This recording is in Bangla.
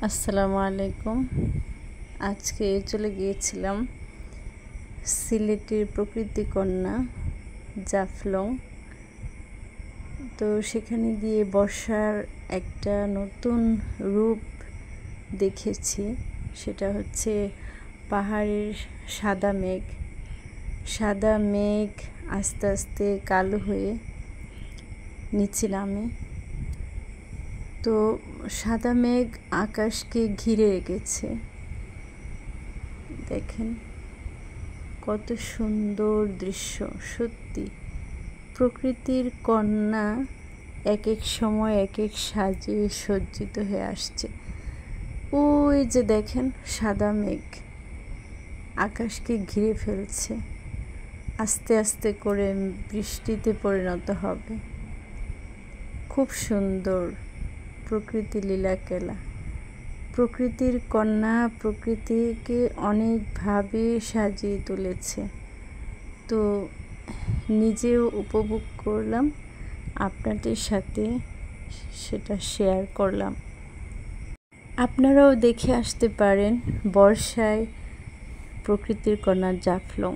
আসসালামু আলাইকুম। আজকে চলে গিয়েছিলাম সিলেটের প্রকৃতি কন্যা জাফলং। তো সেখানে গিয়ে বর্ষার একটা নতুন রূপ দেখেছি। সেটা হচ্ছে পাহাড়ের সাদা মেঘ আস্তে আস্তে কালো হয়ে নিচে নামে। তো সাদা মেঘ আকাশকে ঘিরে রেখেছে। দেখেন কত সুন্দর দৃশ্য। সত্যি প্রকৃতির কন্যা এক এক সময় এক এক সাজে সজ্জিত হয়ে আসছে। ওই যে দেখেন সাদা মেঘ আকাশকে ঘিরে ফেলছে, আস্তে আস্তে করে বৃষ্টিতে পরিণত হবে। খুব সুন্দর প্রকৃতি লীলাখেলা। প্রকৃতির কন্যা প্রকৃতিকে অনেকভাবে সাজিয়ে তুলেছে। তো নিজেও উপভোগ করলাম, আপনাদের সাথে সেটা শেয়ার করলাম। আপনারাও দেখে আসতে পারেন বর্ষায় প্রকৃতির কন্যা জাফলং।